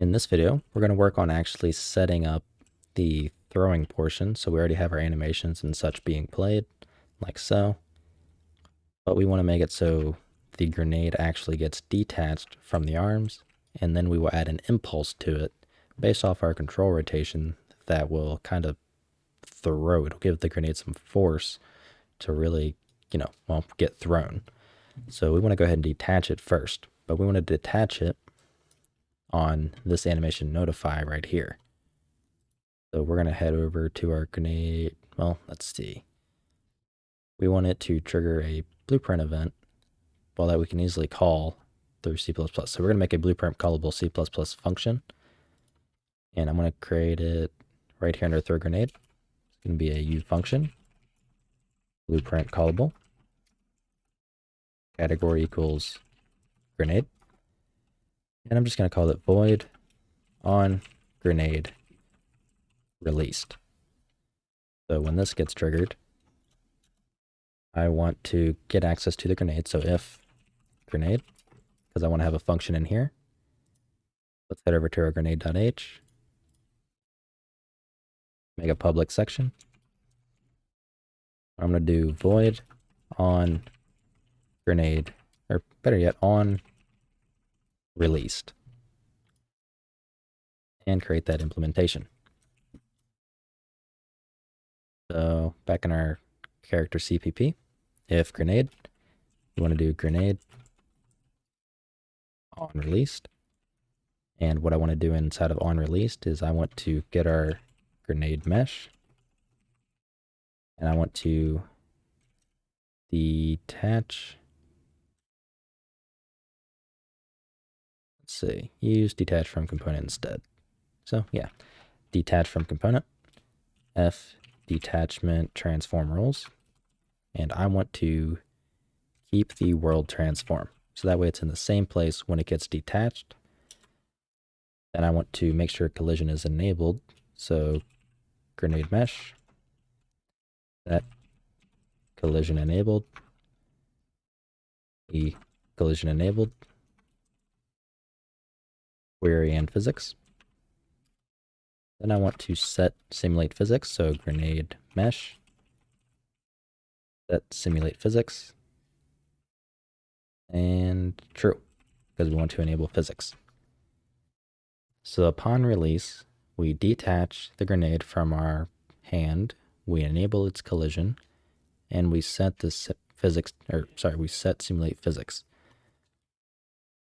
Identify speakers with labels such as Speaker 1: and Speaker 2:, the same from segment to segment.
Speaker 1: In this video, we're going to work on actually setting up the throwing portion. So we already have our animations and such being played, like so. But we want to make it so the grenade actually gets detached from the arms, and then we will add an impulse to it based off our control rotation that will kind of throw. It'll give the grenade some force to really, get thrown. So we want to go ahead and detach it first, but we want to detach it on this animation notify right here. So we're going to head over to our grenade. Well, let's see. We want it to trigger a blueprint event, well, that we can easily call through C++. So we're going to make a blueprint callable C++ function. And I'm going to create it right here under throw grenade. It's going to be a U function, blueprint callable, category equals grenade. And I'm just going to call it void on grenade released. So when this gets triggered, I want to get access to the grenade. So if grenade, because I want to have a function in here. Let's head over to our grenade.h, make a public section. I'm going to do void on grenade, or better yet, on released, and create that implementation. So back in our character CPP, if grenade, you want to do grenade on released. And what I want to do inside of on released is I want to get our grenade mesh, and I want to detach. Let's see, use detach from component instead. So yeah, detach from component, F detachment transform rules, and I want to keep the world transform. So that way it's in the same place when it gets detached. Then I want to make sure collision is enabled. So grenade mesh, that collision enabled, the collision enabled, query and physics. Then I want to set simulate physics. So grenade mesh, set simulate physics, and true, because we want to enable physics. So upon release, we detach the grenade from our hand, we enable its collision, and we set this physics, we set simulate physics.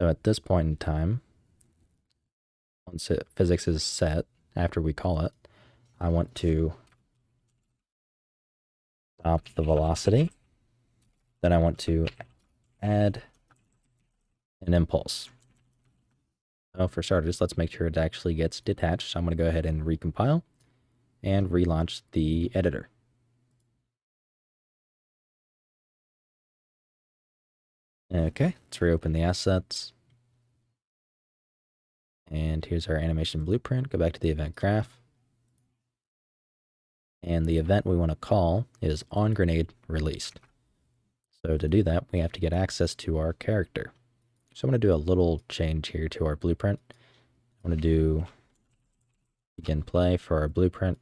Speaker 1: So at this point in time, once physics is set, after we call it, I want to stop the velocity. Then I want to add an impulse. So for starters, let's make sure it actually gets detached. So I'm going to go ahead and recompile and relaunch the editor. Okay, let's reopen the assets. And here's our animation blueprint. Go back to the event graph. And the event we want to call is onGrenade_released. So to do that, we have to get access to our character. So I'm going to do a little change here to our blueprint. I'm going to do begin play for our blueprint.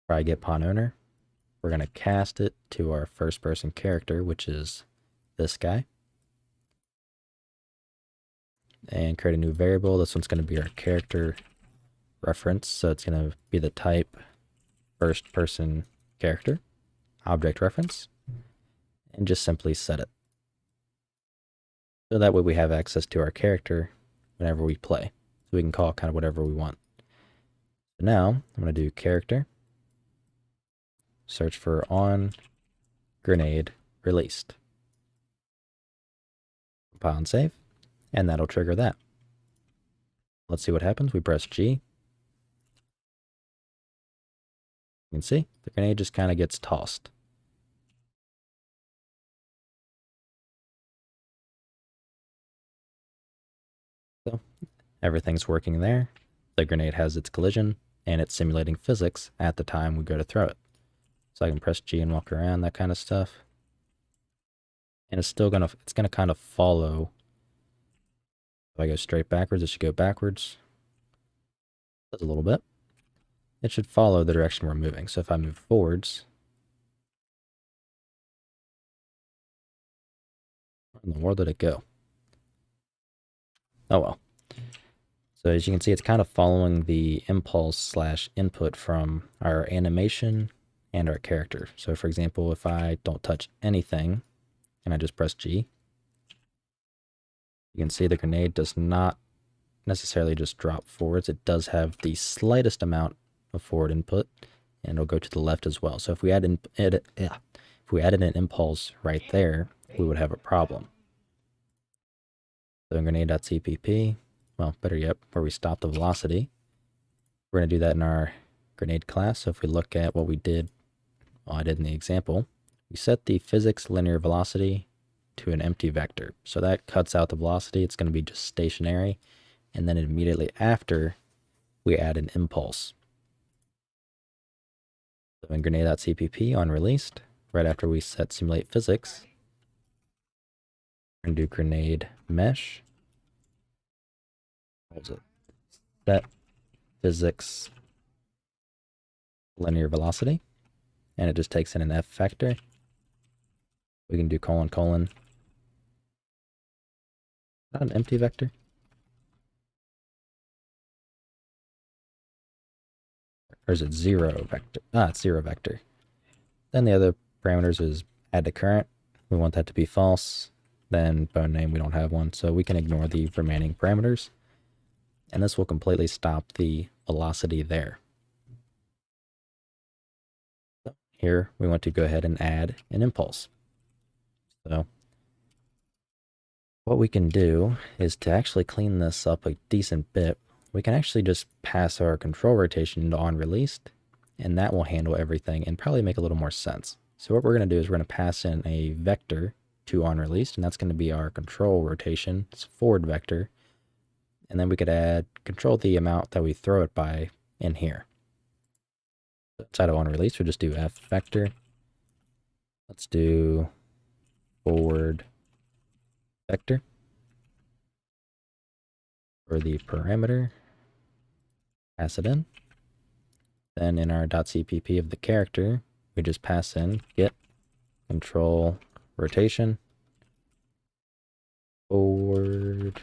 Speaker 1: Try get pawn owner. We're going to cast it to our first person character, which is this guy. And create a new variable. This one's going to be our character reference. So it's going to be the type first person character, object reference, and just simply set it. So that way we have access to our character whenever we play. So we can call kind of whatever we want. So now I'm going to do character, search for on grenade released. Compile and save, and that'll trigger that. Let's see what happens. We press G. You can see the grenade just kind of gets tossed. So everything's working there. The grenade has its collision, and it's simulating physics at the time we go to throw it. So I can press G and walk around, that kind of stuff. And it's still gonna kind of follow If I go straight backwards, it should go backwards. Does a little bit. It should follow the direction we're moving. So if I move forwards, where in the world did it go? Oh well. So as you can see, it's kind of following the impulse slash input from our animation and our character. So for example, if I don't touch anything and I just press G, you can see the grenade does not necessarily just drop forwards. It does have the slightest amount of forward input, and it'll go to the left as well. So if we added an impulse right there, we would have a problem. So in grenade.cpp, well, better yet, where we stop the velocity, we're going to do that in our grenade class. So if we look at what we did, well, I did in the example, we set the physics linear velocity to an empty vector. So that cuts out the velocity. It's going to be just stationary. And then immediately after, we add an impulse. So in grenade.cpp on released, right after we set simulate physics, we're going to do grenade mesh. What was it? Set physics linear velocity. And it just takes in an F vector. We can do colon colon. Not an empty vector. Or is it zero vector? It's zero vector. Then the other parameters is add to current. We want that to be false. Then bone name, we don't have one, so we can ignore the remaining parameters. And this will completely stop the velocity there. So here we want to go ahead and add an impulse. So what we can do is to actually clean this up a decent bit, we can actually just pass our control rotation into on released, and that will handle everything and probably make a little more sense. So what we're going to do is we're going to pass in a vector to on released, and that's going to be our control rotation. It's a forward vector. And then we could control the amount that we throw it by in here. Inside of on release, we'll just do F vector. Let's do forward vector for the parameter. Pass it in. Then in our .cpp of the character, we just pass in get control rotation forward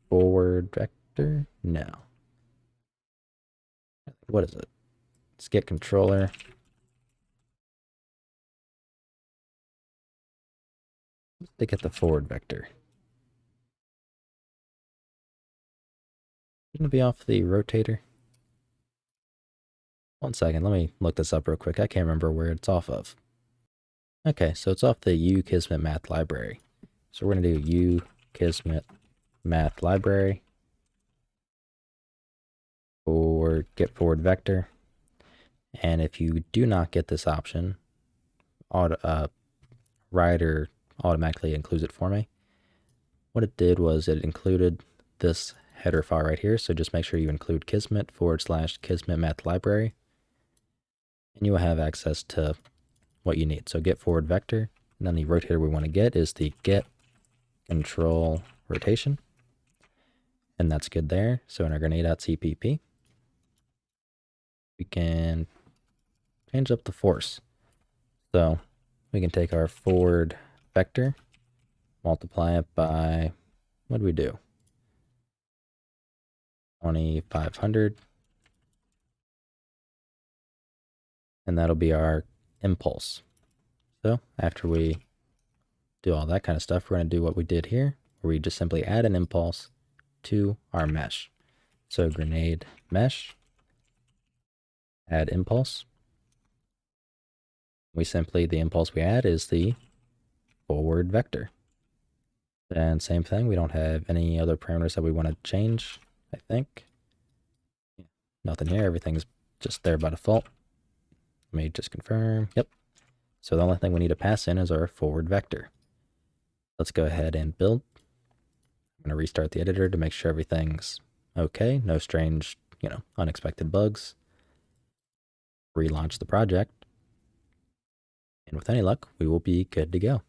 Speaker 1: vector. No. What is it? Let's get controller. Let's get the forward vector. Shouldn't it be off the rotator? One second, let me look this up real quick. I can't remember where it's off of. Okay, so it's off the Kismet math library. So we're going to do Kismet math library for get forward vector. And if you do not get this option, Rider automatically includes it for me. What it did was it included this header file right here. So just make sure you include Kismet / Kismet math library, and you will have access to what you need. So get forward vector, and then the rotator we want to get is the get control rotation. And that's good there. So in our grenade.cpp, we can change up the force. So we can take our forward vector, multiply it by, what do we do? 2500. And that'll be our impulse. So after we do all that kind of stuff, we're going to do what we did here, where we just simply add an impulse to our mesh. So grenade mesh, add impulse. The impulse we add is the forward vector. And same thing, we don't have any other parameters that we want to change, I think. Nothing here, everything's just there by default. Let me just confirm, yep. So the only thing we need to pass in is our forward vector. Let's go ahead and build. I'm going to restart the editor to make sure everything's okay. No strange, unexpected bugs. Relaunch the project. And with any luck, we will be good to go.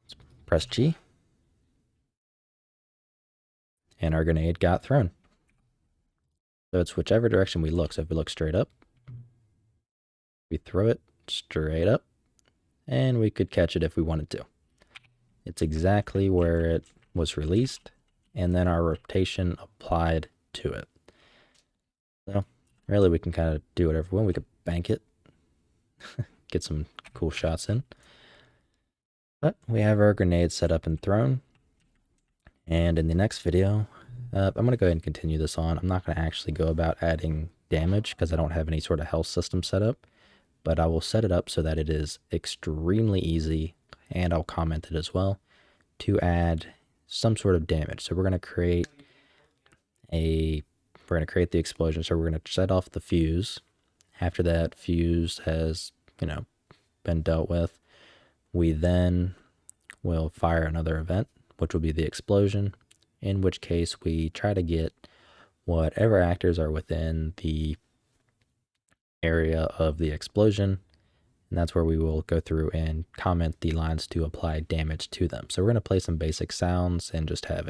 Speaker 1: Let's press G, and our grenade got thrown. So it's whichever direction we look. So if we look straight up, we throw it straight up, and we could catch it if we wanted to. It's exactly where it was released, and then our rotation applied to it. So really we can kind of do whatever we want. We could bank it, get some cool shots in. But we have our grenade set up and thrown. And in the next video, I'm going to go ahead and continue this on. I'm not going to actually go about adding damage because I don't have any sort of health system set up. But I will set it up so that it is extremely easy, and I'll comment it as well, to add some sort of damage. So we're going to create the explosion. So we're going to set off the fuse. After that fuse has, been dealt with, we then will fire another event, which will be the explosion, in which case we try to get whatever actors are within the area of the explosion, and that's where we will go through and comment the lines to apply damage to them. So we're going to play some basic sounds and just have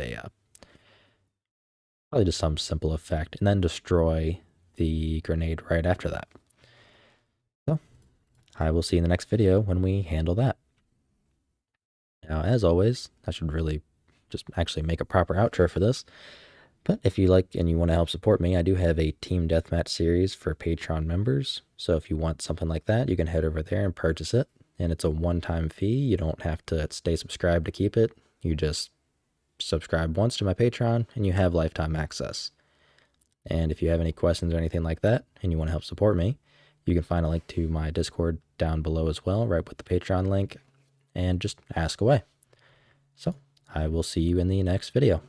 Speaker 1: probably just some simple effect, and then destroy the grenade right after that. So I will see you in the next video when we handle that. Now, as always, I should really just actually make a proper outro for this. But if you like and you want to help support me, I do have a Team Deathmatch series for Patreon members. So if you want something like that, you can head over there and purchase it. And it's a one-time fee. You don't have to stay subscribed to keep it. You just subscribe once to my Patreon and you have lifetime access. And if you have any questions or anything like that and you want to help support me, you can find a link to my Discord down below as well, right with the Patreon link, and just ask away. So I will see you in the next video.